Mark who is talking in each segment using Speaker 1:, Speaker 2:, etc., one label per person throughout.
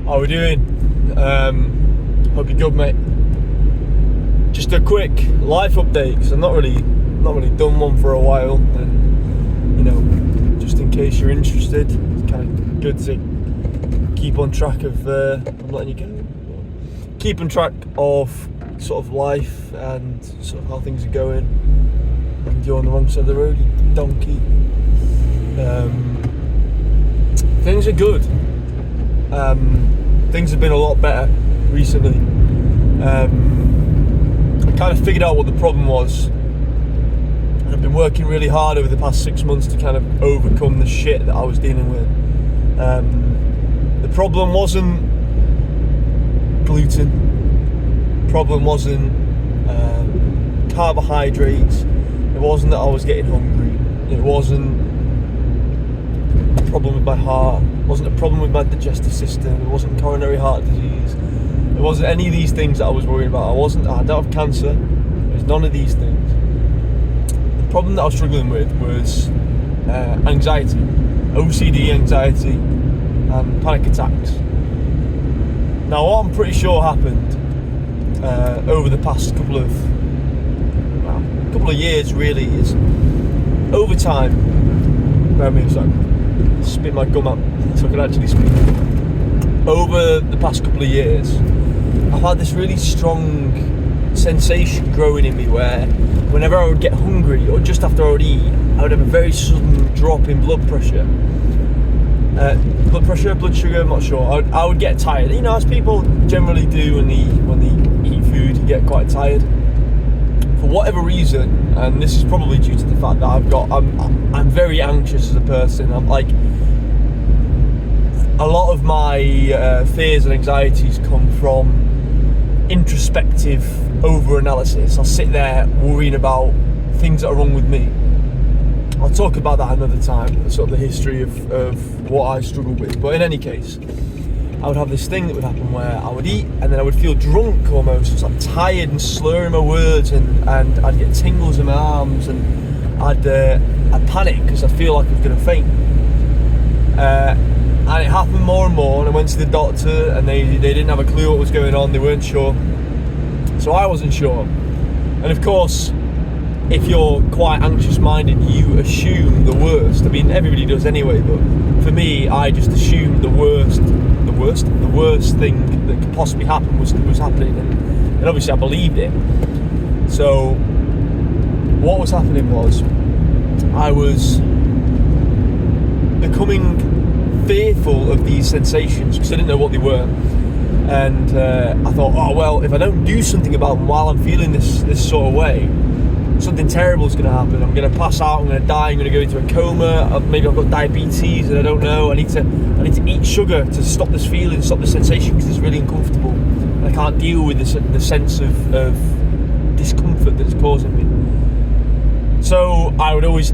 Speaker 1: How we doing? Hope you're good, mate. Just a quick life update, because I've not really done one for a while, and just in case you're interested, it's kind of good to keep on track of. I'm letting you go. Keep on track of sort of life and sort of how things are going. And you're on the wrong side of the road, you donkey. Things are good. Things have been a lot better recently. I kind of figured out what the problem was. I've been working really hard over the past 6 months to kind of overcome the shit that I was dealing with. The problem wasn't gluten. The problem wasn't carbohydrates. It wasn't that I was getting hungry. It wasn't a problem with my heart. It wasn't a problem with my digestive system. It wasn't coronary heart disease. It wasn't any of these things that I was worried about. I don't have cancer. It was none of these things. The problem that I was struggling with was anxiety, OCD anxiety, and panic attacks. Now, what I'm pretty sure happened over the past couple of years, really, is over time. Bear with me a second. Spit my gum out so I can actually speak. Over the past couple of years, I've had this really strong sensation growing in me where whenever I would get hungry or just after I would eat, I would have a very sudden drop in blood pressure. Blood sugar, I'm not sure. I would get tired. As people generally do when they eat food, you get quite tired. For whatever reason, and this is probably due to the fact that I'm very anxious as a person. I'm like, a lot of my fears and anxieties come from introspective over-analysis. I'll sit there worrying about things that are wrong with me. I'll talk about that another time, sort of the history of what I struggle with. But in any case, I would have this thing that would happen where I would eat and then I would feel drunk almost. It's like tired and slurring my words, and I'd get tingles in my arms, and I'd panic because I feel like I was going to faint. And it happened more and more, and I went to the doctor and they didn't have a clue what was going on. They weren't sure. So I wasn't sure. And of course, if you're quite anxious-minded, you assume the worst. I mean, everybody does anyway, but for me, I just assumed the worst thing that could possibly happen was happening, and obviously I believed it. So what was happening was I was becoming fearful of these sensations because I didn't know what they were. And I thought, oh well, if I don't do something about them while I'm feeling this sort of way, something terrible is going to happen. I'm going to pass out, I'm going to die, I'm going to go into a coma, maybe I've got diabetes and I don't know. I need to eat sugar to stop this feeling, stop the sensation, because it's really uncomfortable. And I can't deal with the sense of discomfort that it's causing me. So I would always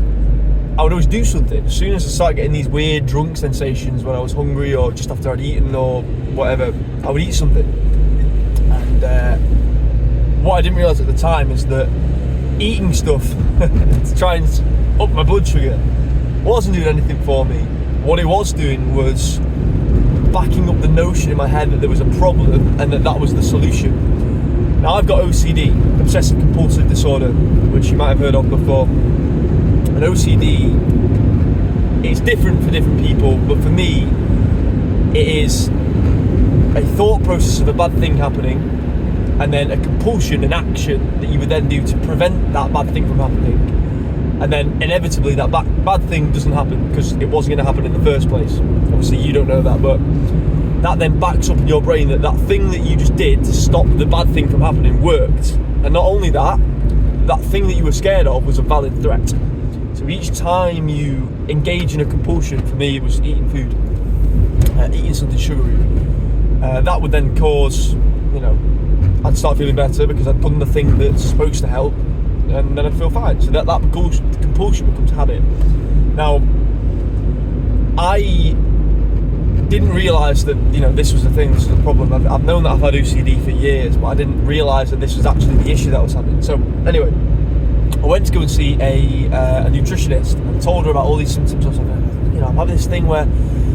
Speaker 1: do something. As soon as I started getting these weird drunk sensations when I was hungry or just after I'd eaten or whatever, I would eat something. And what I didn't realise at the time is that eating stuff to try and up my blood sugar wasn't doing anything for me. What it was doing was backing up the notion in my head that there was a problem and that was the solution. Now, I've got OCD, obsessive compulsive disorder, which you might have heard of before. And OCD is different for different people, but for me, it is a thought process of a bad thing happening, and then a compulsion, an action that you would then do to prevent that bad thing from happening. And then inevitably that bad thing doesn't happen because it wasn't going to happen in the first place. Obviously you don't know that, but that then backs up in your brain that thing that you just did to stop the bad thing from happening worked. And not only that thing that you were scared of was a valid threat. So each time you engage in a compulsion, for me it was eating food, eating something sugary, that would then cause, I'd start feeling better because I'd done the thing that's supposed to help, and then I'd feel fine. So that compulsion becomes habit. Now, I didn't realise that this was the thing, this was the problem. I've known that I've had OCD for years, but I didn't realise that this was actually the issue that I was having. So anyway, I went to go and see a nutritionist and told her about all these symptoms. I was like, I'm having this thing where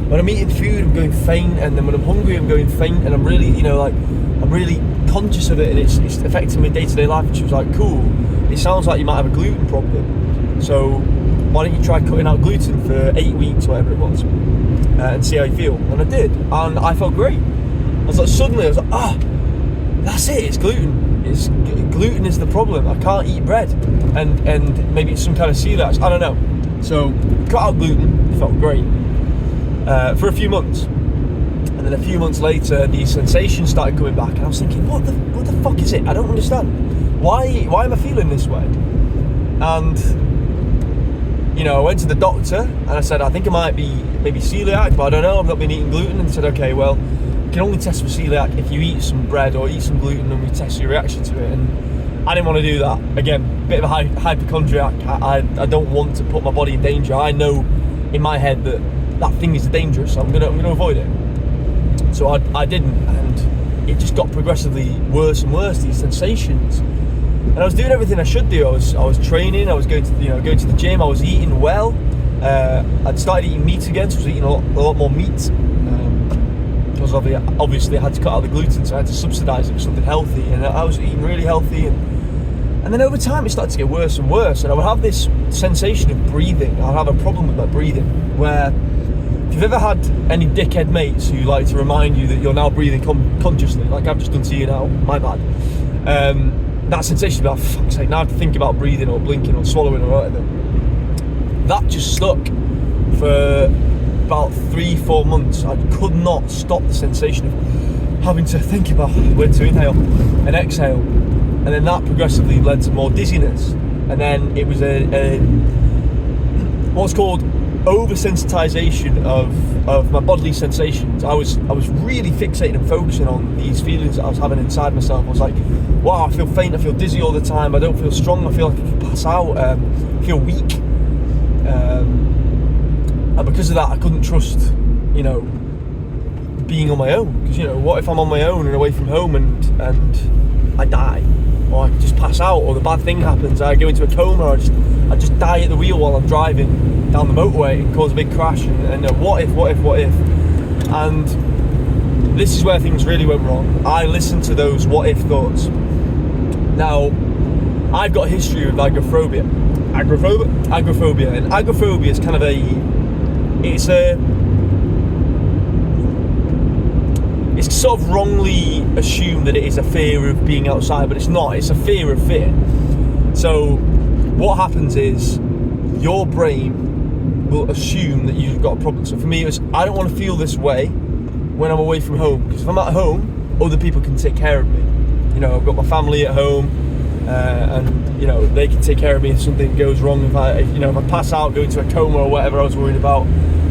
Speaker 1: when I'm eating food, I'm going faint, and then when I'm hungry, I'm going faint, and I'm really, I'm really conscious of it, and it's affecting my day-to-day life. And she was like, cool, it sounds like you might have a gluten problem, so why don't you try cutting out gluten for 8 weeks, whatever it was, and see how you feel. And I did, and I felt great. Suddenly I was like, that's it, it's gluten. Gluten is the problem. I can't eat bread, and maybe it's some kind of celiac, I don't know. So cut out gluten, felt great for a few months, and then a few months later these sensations started coming back, and I was thinking, what the fuck is it? I don't understand. Why am I feeling this way? And I went to the doctor and I said, I think I might be maybe celiac, but I don't know, I've not been eating gluten. And he said, okay, well, you can only test for celiac if you eat some bread or eat some gluten, and we test your reaction to it. And I didn't want to do that. Again, bit of a hypochondriac. I don't want to put my body in danger. I know in my head that thing is dangerous, so I'm gonna avoid it. So I didn't, and it just got progressively worse and worse, these sensations. And I was doing everything I should do. I was training. I was going to the gym. I was eating well. I'd started eating meat again, so I was eating a lot more meat. Because obviously I had to cut out the gluten, so I had to subsidise it with something healthy. And I was eating really healthy, and then over time it started to get worse and worse. And I would have this sensation of breathing. I'd have a problem with my breathing, where if you've ever had any dickhead mates who like to remind you that you're now breathing consciously, like I've just done to you now, my bad. That sensation of, fuck's sake, now I have to think about breathing or blinking or swallowing or whatever. That just stuck for about 3-4 months. I could not stop the sensation of having to think about when to inhale and exhale. And then that progressively led to more dizziness. And then it was what's called oversensitization of my bodily sensations. I was really fixated and focusing on these feelings that I was having inside myself. I was like, wow, I feel faint, I feel dizzy all the time, I don't feel strong, I feel like I could pass out, I feel weak. And because of that, I couldn't trust, being on my own. Because, what if I'm on my own and away from home and I die? Or I just pass out, or the bad thing happens, I go into a coma, or I just die at the wheel while I'm driving down the motorway and cause a big crash, and what if? And this is where things really went wrong. I listened to those what if thoughts. Now, I've got a history with agoraphobia. Agoraphobia, and agoraphobia is kind of it's sort of wrongly assumed that it is a fear of being outside, but it's not. It's a fear of fear. So what happens is your brain will assume that you've got a problem. So for me, I don't want to feel this way when I'm away from home, because if I'm at home, other people can take care of me. I've got my family at home, and they can take care of me if something goes wrong. If I pass out, go into a coma or whatever I was worried about,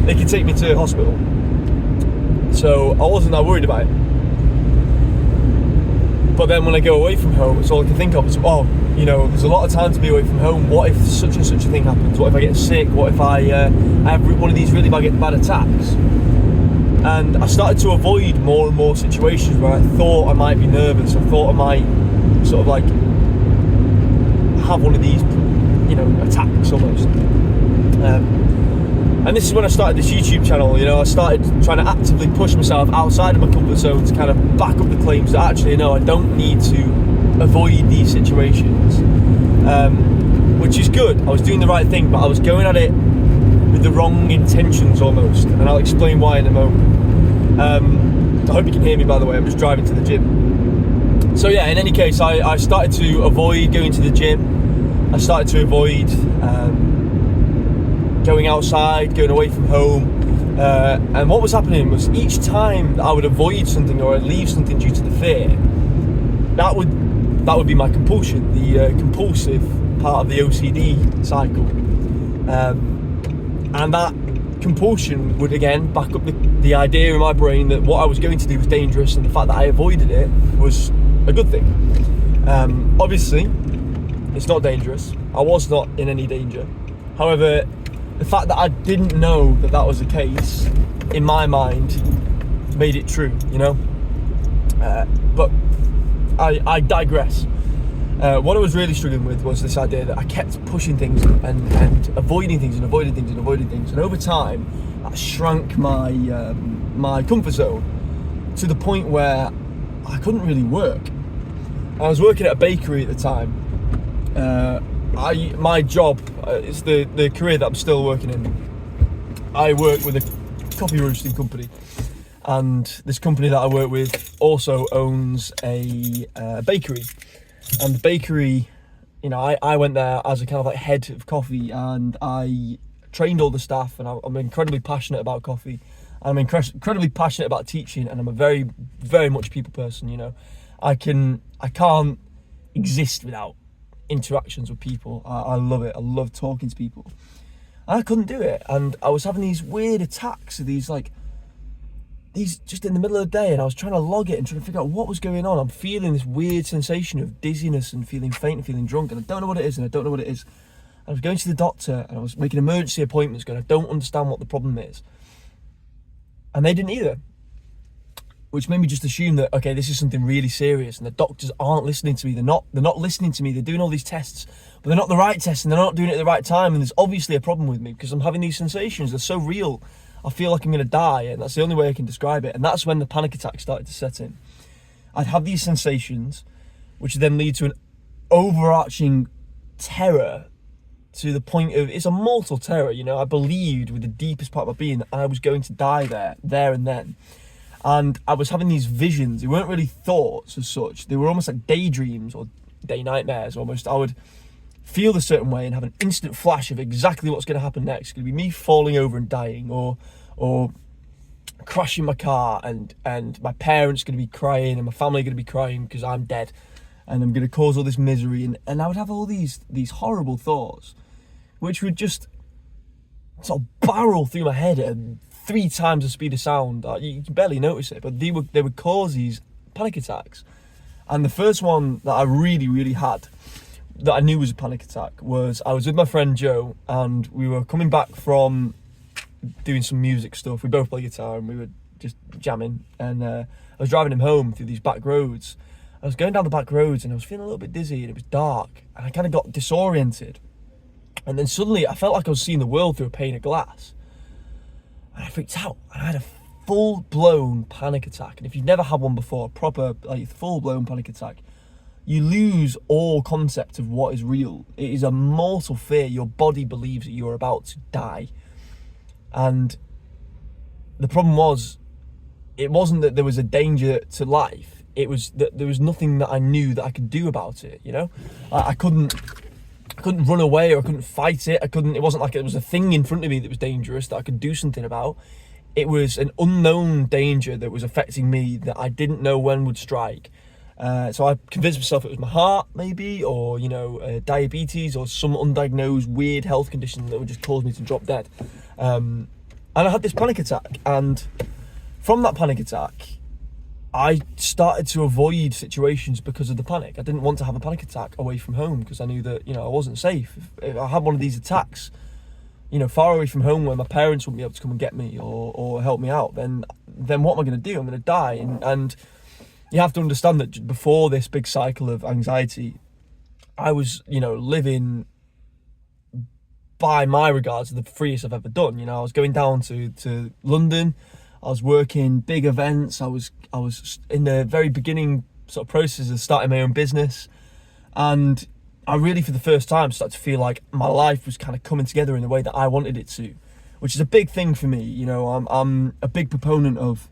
Speaker 1: they can take me to the hospital. So I wasn't that worried about it. But then when I go away from home, it's all I can think of is, there's a lot of time to be away from home. What if such and such a thing happens? What if I get sick? What if I have one of these really bad attacks? And I started to avoid more and more situations where I thought I might be nervous. I thought I might sort of like have one of these, attacks almost. And this is when I started this YouTube channel. I started trying to actively push myself outside of my comfort zone to kind of back up the claims that actually, no, I don't need to avoid these situations, which is good. I was doing the right thing, but I was going at it with the wrong intentions almost, and I'll explain why in a moment. I hope you can hear me, by the way. I'm just driving to the gym. So yeah, in any case, I started to avoid going to the gym. I started to avoid going outside, going away from home, and what was happening was each time that I would avoid something or I'd leave something due to the fear, that would be my compulsion, the compulsive part of the OCD cycle, and that compulsion would again back up the idea in my brain that what I was going to do was dangerous, and the fact that I avoided it was a good thing. Obviously, it's not dangerous. I was not in any danger. However, the fact that I didn't know that was the case, in my mind, made it true, But I digress. What I was really struggling with was this idea that I kept pushing things and avoiding things and avoiding things. And over time, shrank my my comfort zone to the point where I couldn't really work. I was working at a bakery at the time. My job is the career that I'm still working in. I work with a coffee roasting company, and this company that I work with also owns a bakery. And the bakery, you know, I went there as a kind of like head of coffee, and I trained all the staff, and I'm incredibly passionate about coffee. I'm incredibly passionate about teaching, and I'm a very, very much people person. You know, I can't exist without interactions with people. I love it. I love talking to people. And I couldn't do it, and I was having these weird attacks of these just in the middle of the day, and I was trying to log it and trying to figure out what was going on. I'm feeling this weird sensation of dizziness and feeling faint and feeling drunk, and I don't know what it is, and I don't know what it is. I was going to the doctor, and I was making emergency appointments going, I don't understand what the problem is. And they didn't either. Which made me just assume that, okay, this is something really serious, and the doctors aren't listening to me. They're not listening to me. They're doing all these tests, but they're not the right tests, and they're not doing it at the right time. And there's obviously a problem with me because I'm having these sensations. They're so real. I feel like I'm going to die, and that's the only way I can describe it. And that's when the panic attack started to set in. I'd have these sensations, which would then lead to an overarching terror to the point of, it's a mortal terror, you know. I believed with the deepest part of my being that I was going to die there and then. And I was having these visions. They weren't really thoughts as such. They were almost like daydreams or day nightmares almost. I would feel a certain way and have an instant flash of exactly what's going to happen next. It's going to be me falling over and dying, or crashing my car, and my parents going to be crying, and my family going to be crying because I'm dead, and I'm going to cause all this misery. And I would have all these horrible thoughts, which would just sort of barrel through my head at 3 times the speed of sound. You can barely notice it, but they would cause these panic attacks. And the first one that I really, really had, that I knew was a panic attack, was I was with my friend Joe, and we were coming back from doing some music stuff. We both play guitar, and we were just jamming. And I was driving him home through these back roads. I was going down the back roads, and I was feeling a little bit dizzy, and it was dark, and I kind of got disoriented. And then suddenly I felt like I was seeing the world through a pane of glass. And I freaked out, and I had a full-blown panic attack. And if you've never had one before, a proper, like, full-blown panic attack, you lose all concept of what is real. It is a mortal fear. Your body believes that you're about to die. And the problem was, it wasn't that there was a danger to life. It was that there was nothing that I knew that I could do about it, you know? I couldn't run away, or I couldn't fight it. It wasn't like it was a thing in front of me that was dangerous that I could do something about. It was an unknown danger that was affecting me that I didn't know when would strike. So I convinced myself it was my heart, maybe, or, you know, diabetes, or some undiagnosed weird health condition that would just cause me to drop dead. And I had this panic attack, and from that panic attack, I started to avoid situations because of the panic. I didn't want to have a panic attack away from home because I knew that, you know, I wasn't safe. If I had one of these attacks, you know, far away from home where my parents wouldn't be able to come and get me or help me out, then what am I going to do? I'm going to die. And you have to understand that before this big cycle of anxiety, I was, you know, living, by my regards, the freest I've ever done. You know, I was going down to London. I was working big events. I was in the very beginning sort of process of starting my own business, and I really, for the first time, started to feel like my life was kind of coming together in the way that I wanted it to, which is a big thing for me. You know, I'm a big proponent of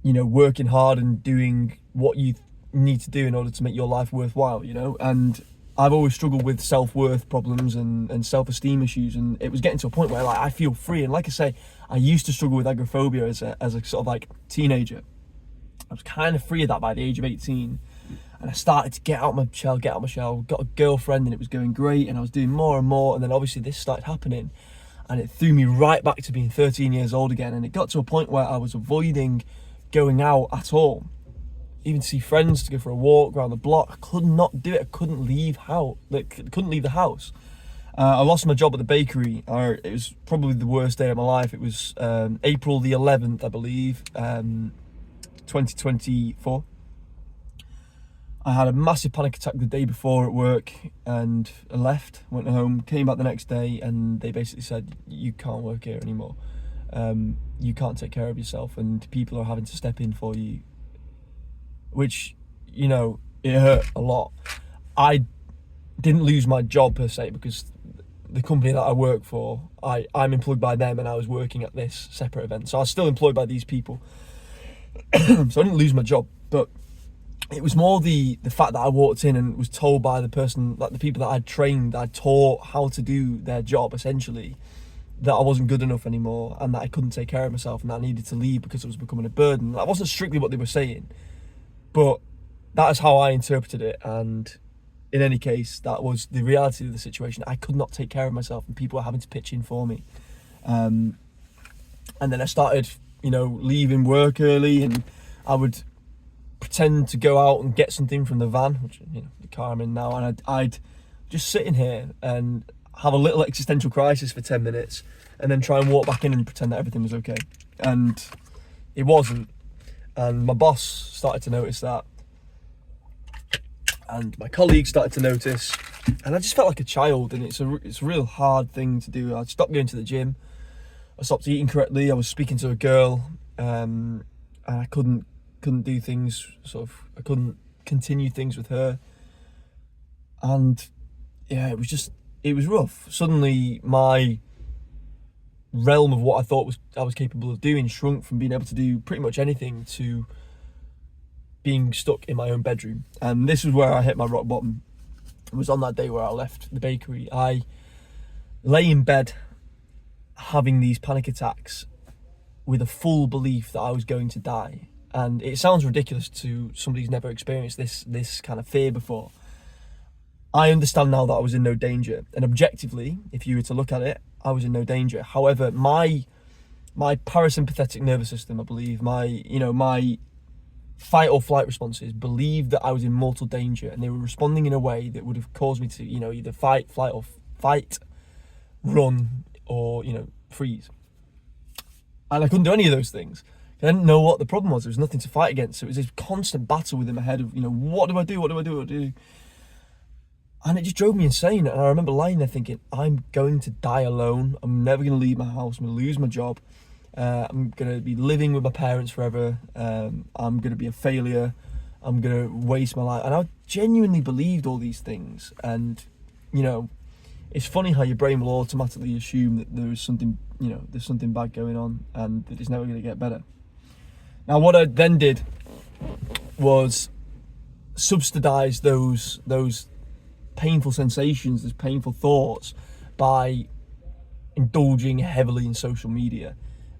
Speaker 1: you know, working hard and doing what you need to do in order to make your life worthwhile. You know, and I've always struggled with self-worth problems and self-esteem issues, and it was getting to a point where, like, I feel free. And like I say, I used to struggle with agoraphobia as a sort of like teenager. I was kind of free of that by the age of 18, and I started to get out my shell, got a girlfriend, and it was going great, and I was doing more and more. And then obviously this started happening, and it threw me right back to being 13 years old again. And it got to a point where I was avoiding going out at all. Even to see friends, to go for a walk around the block, I could not do it. I couldn't leave the house. I lost my job at the bakery. It was probably the worst day of my life. It was April the 11th, I believe, 2024. I had a massive panic attack the day before at work, and I left, went home, came back the next day, and they basically said, you can't work here anymore. You can't take care of yourself, and people are having to step in for you. Which, you know, it hurt a lot. I didn't lose my job per se, because the company that I work for, I'm employed by them, and I was working at this separate event. So I was still employed by these people. So I didn't lose my job, but it was more the fact that I walked in and was told by the person, like the people that I'd trained, I'd taught how to do their job essentially, that I wasn't good enough anymore, and that I couldn't take care of myself, and that I needed to leave because it was becoming a burden. That wasn't strictly what they were saying, but that is how I interpreted it. And in any case, that was the reality of the situation. I could not take care of myself, and people were having to pitch in for me. And then I started, you know, leaving work early, and I would pretend to go out and get something from the van, which, you know, the car I'm in now, and I'd just sit in here and have a little existential crisis for 10 minutes, and then try and walk back in and pretend that everything was okay. And it wasn't. And my boss started to notice that, and my colleagues started to notice, and I just felt like a child. And it's a real hard thing to do. I stopped going to the gym, I stopped eating correctly, I was speaking to a girl, and I couldn't do things, I couldn't continue things with her. And yeah, it was rough. Suddenly my realm of what I thought I was capable of doing shrunk from being able to do pretty much anything to being stuck in my own bedroom. And this is where I hit my rock bottom. It was on that day where I left the bakery. I lay in bed having these panic attacks with a full belief that I was going to die. And it sounds ridiculous to somebody who's never experienced this kind of fear before. I understand now that I was in no danger, and objectively, if you were to look at it, I was in no danger. However, my parasympathetic nervous system, I believe, my fight or flight responses believed that I was in mortal danger, and they were responding in a way that would have caused me to, you know, either fight, run, or, you know, freeze. And I couldn't do any of those things. I didn't know what the problem was. There was nothing to fight against. So it was this constant battle within my head of, you know, what do I do? What do I do? What do I do? And it just drove me insane. And I remember lying there thinking, I'm going to die alone. I'm never going to leave my house. I'm going to lose my job. I'm going to be living with my parents forever. I'm going to be a failure. I'm going to waste my life. And I genuinely believed all these things. And, you know, it's funny how your brain will automatically assume that there's something bad going on, and that it's never going to get better. Now, what I then did was subsidize those painful sensations, those painful thoughts, by indulging heavily in social media.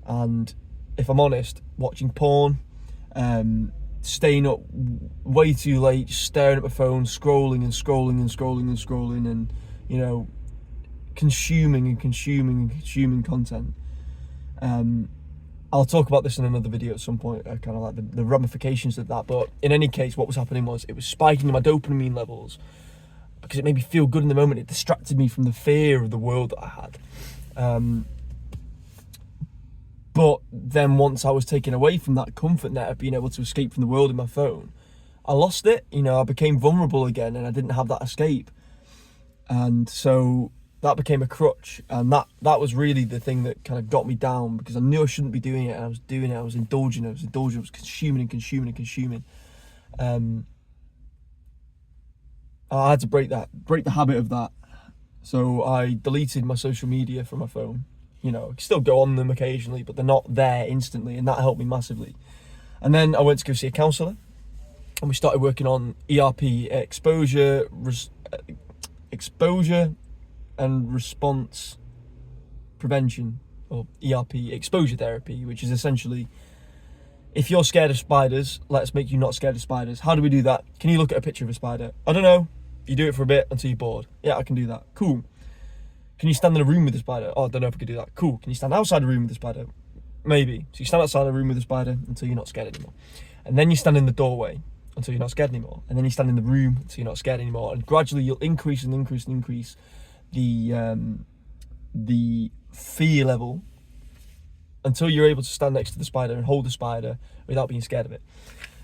Speaker 1: And if I'm honest, watching porn, staying up way too late, just staring at my phone, scrolling, and, you know, consuming content. I'll talk about this in another video at some point, kind of like the ramifications of that. But in any case, what was happening was it was spiking my dopamine levels, because it made me feel good in the moment. It distracted me from the fear of the world that I had. But then once I was taken away from that comfort net of being able to escape from the world in my phone, I lost it. You know, I became vulnerable again, and I didn't have that escape. And so that became a crutch, and that was really the thing that kind of got me down, because I knew I shouldn't be doing it, and I was doing it. I was indulging, I was consuming. I had to break the habit of that. So I deleted my social media from my phone. You know, I can still go on them occasionally, but they're not there instantly, and that helped me massively. And then I went to go see a counsellor, and we started working on ERP, exposure and response prevention, or ERP, exposure therapy, which is essentially, if you're scared of spiders, let's make you not scared of spiders. How do we do that? Can you look at a picture of a spider? I don't know. You do it for a bit until you're bored. Yeah, I can do that. Cool. Can you stand in a room with a spider? Oh, I don't know if I could do that. Cool. Can you stand outside a room with a spider? Maybe. So you stand outside a room with a spider until you're not scared anymore. And then you stand in the doorway until you're not scared anymore. And then you stand in the room until you're not scared anymore. And gradually you'll increase the fear level until you're able to stand next to the spider and hold the spider without being scared of it.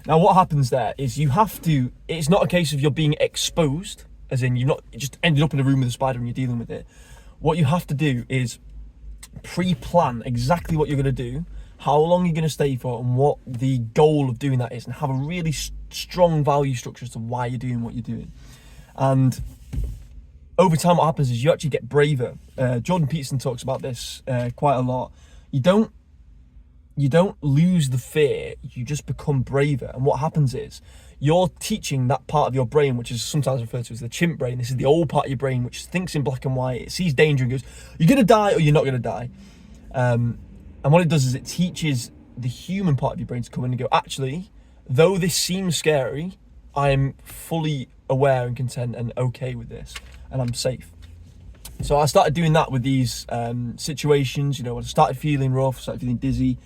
Speaker 1: Now, what happens there is it's not a case of you're being exposed, as in you've not just ended up in a room with a spider and you're dealing with it. What you have to do is pre-plan exactly what you're going to do, how long you're going to stay for, and what the goal of doing that is, and have a really strong value structure as to why you're doing what you're doing. And over time, what happens is you actually get braver. Jordan Peterson talks about this quite a lot. You don't lose the fear, you just become braver. And what happens is you're teaching that part of your brain, which is sometimes referred to as the chimp brain. This is the old part of your brain which thinks in black and white. It sees danger and goes, you're going to die or you're not going to die. And what it does is it teaches the human part of your brain to come in and go, actually, though this seems scary, I'm fully aware and content and okay with this, and I'm safe. So I started doing that with these situations. When I started feeling rough, started feeling dizzy,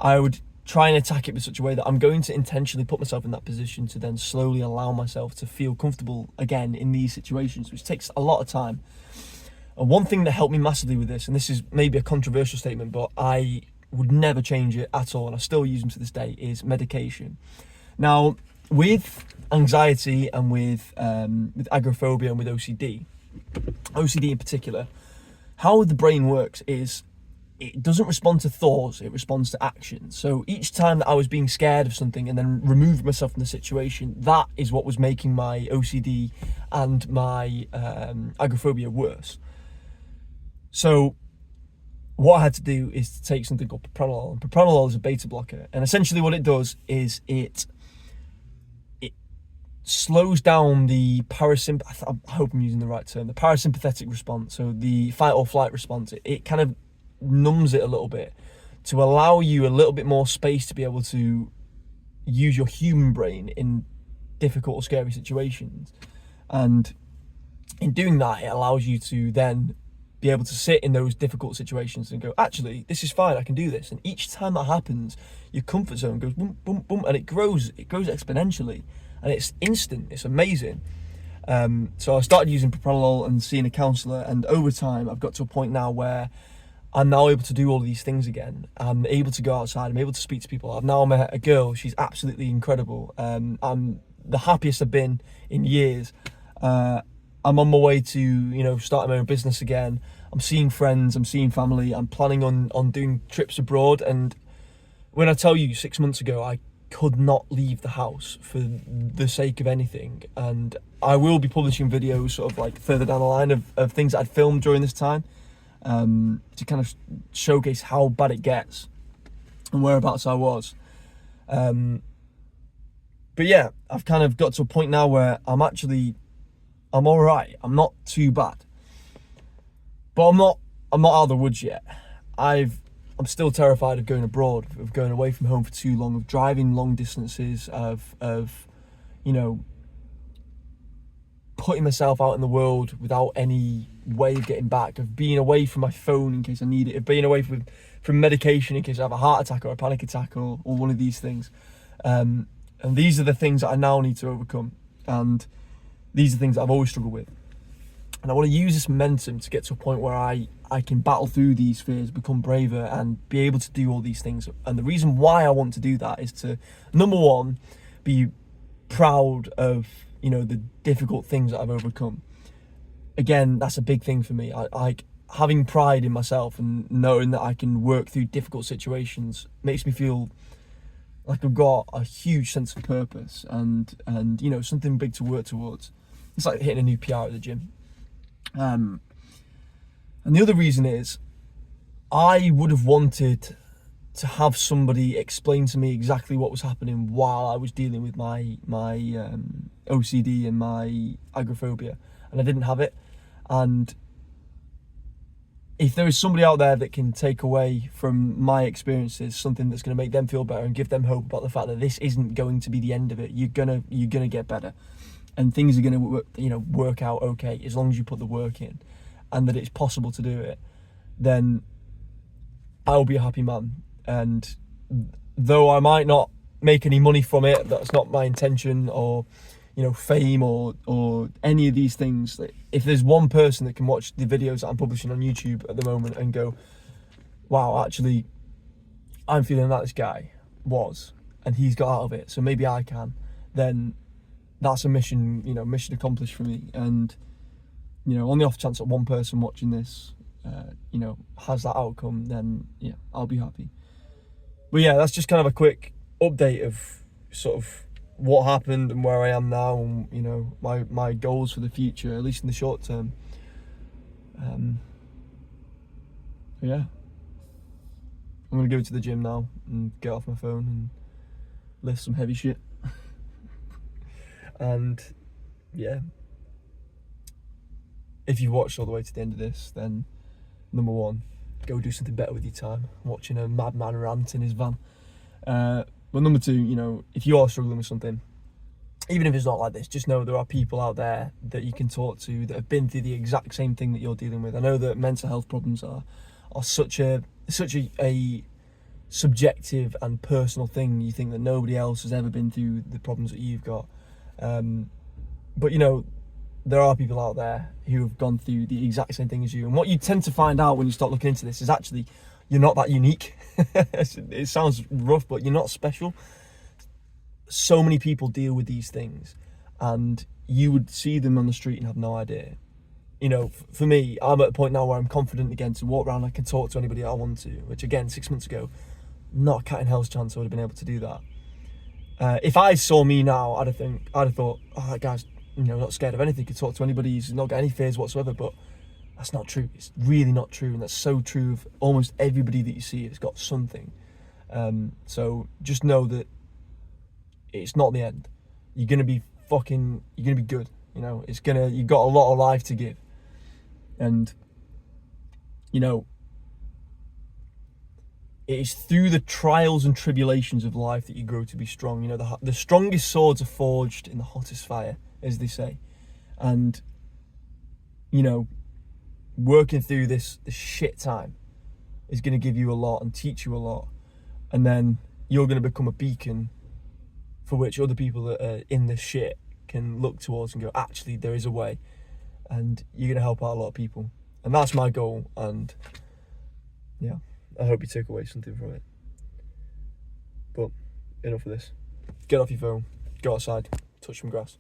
Speaker 1: I would try and attack it in such a way that I'm going to intentionally put myself in that position to then slowly allow myself to feel comfortable again in these situations, which takes a lot of time. And one thing that helped me massively with this, and this is maybe a controversial statement, but I would never change it at all, and I still use them to this day, is medication. Now, with anxiety and with agoraphobia and with OCD in particular, how the brain works is it doesn't respond to thoughts, it responds to action. So each time that I was being scared of something and then removed myself from the situation, that is what was making my OCD and my agoraphobia worse. So what I had to do is to take something called propranolol. And propranolol is a beta blocker, and essentially what it does is it slows down the parasympathetic, I hope I'm using the right term, the parasympathetic response, so the fight or flight response. It kind of numbs it a little bit to allow you a little bit more space to be able to use your human brain in difficult or scary situations. And in doing that, it allows you to then be able to sit in those difficult situations and go, actually, this is fine, I can do this. And each time that happens, your comfort zone goes boom, boom, boom, and it grows exponentially. And it's instant, it's amazing. So I started using propranolol and seeing a counsellor, and over time I've got to a point now where I'm now able to do all of these things again. I'm able to go outside, I'm able to speak to people. I've now met a girl, she's absolutely incredible. I'm the happiest I've been in years. I'm on my way to, starting my own business again. I'm seeing friends, I'm seeing family, I'm planning on doing trips abroad. And when I tell you 6 months ago, I could not leave the house for the sake of anything. And I will be publishing videos sort of like further down the line of things that I'd filmed during this time, to kind of showcase how bad it gets and whereabouts I was. But yeah, I've kind of got to a point now where I'm all right. I'm not too bad, but I'm not out of the woods yet. I'm still terrified of going abroad, of going away from home for too long, of driving long distances, of putting myself out in the world without any way of getting back, of being away from my phone in case I need it, of being away from medication in case I have a heart attack or a panic attack or one of these things. And these are the things that I now need to overcome. And these are things that I've always struggled with. And I want to use this momentum to get to a point where I can battle through these fears, become braver, and be able to do all these things. And the reason why I want to do that is to, number one, be proud of, the difficult things that I've overcome. Again, that's a big thing for me. I having pride in myself and knowing that I can work through difficult situations makes me feel like I've got a huge sense of purpose and something big to work towards. It's like hitting a new PR at the gym. And the other reason is I would have wanted to have somebody explain to me exactly what was happening while I was dealing with my OCD and my agoraphobia, and I didn't have it. And if there is somebody out there that can take away from my experiences something that's going to make them feel better and give them hope about the fact that this isn't going to be the end of it, you're gonna get better, and things are going to work out okay as long as you put the work in, and that it's possible to do it, then I'll be a happy man. And though I might not make any money from it, that's not my intention, or fame or any of these things. If there's one person that can watch the videos that I'm publishing on YouTube at the moment and go, wow, actually I'm feeling like this guy was, and he's got out of it, so maybe I can, then that's a mission, mission accomplished for me. And, on the off chance that one person watching this, has that outcome, then yeah, I'll be happy. But yeah, that's just kind of a quick update of sort of what happened and where I am now, and my goals for the future, at least in the short term. Yeah, I'm gonna go to the gym now and get off my phone and lift some heavy shit. And yeah, if you watched all the way to the end of this, then number one, go do something better with your time, watching a madman rant in his van. But number two, if you are struggling with something, even if it's not like this, just know there are people out there that you can talk to that have been through the exact same thing that you're dealing with. I know that mental health problems are such a subjective and personal thing. You think that nobody else has ever been through the problems that you've got. But there are people out there who have gone through the exact same thing as you. And what you tend to find out when you start looking into this is actually you're not that unique. It sounds rough, but you're not special. So many people deal with these things, and you would see them on the street and have no idea. For me, I'm at a point now where I'm confident again to walk around. I can talk to anybody I want to, which again, 6 months ago, not a cat in hell's chance I would have been able to do that. If I saw me now, I'd have thought, oh, that guy's not scared of anything, could talk to anybody, he's not got any fears whatsoever. But that's not true. It's really not true, and that's so true of almost everybody that you see has got something. So just know that it's not the end. You're gonna be good. You've got a lot of life to give, and it is through the trials and tribulations of life that you grow to be strong. The strongest swords are forged in the hottest fire, as they say. And, working through this shit time is going to give you a lot and teach you a lot. And then you're going to become a beacon for which other people that are in this shit can look towards and go, actually, there is a way. And you're going to help out a lot of people. And that's my goal. And, yeah. I hope you take away something from it. But enough of this. Get off your phone, go outside, touch some grass.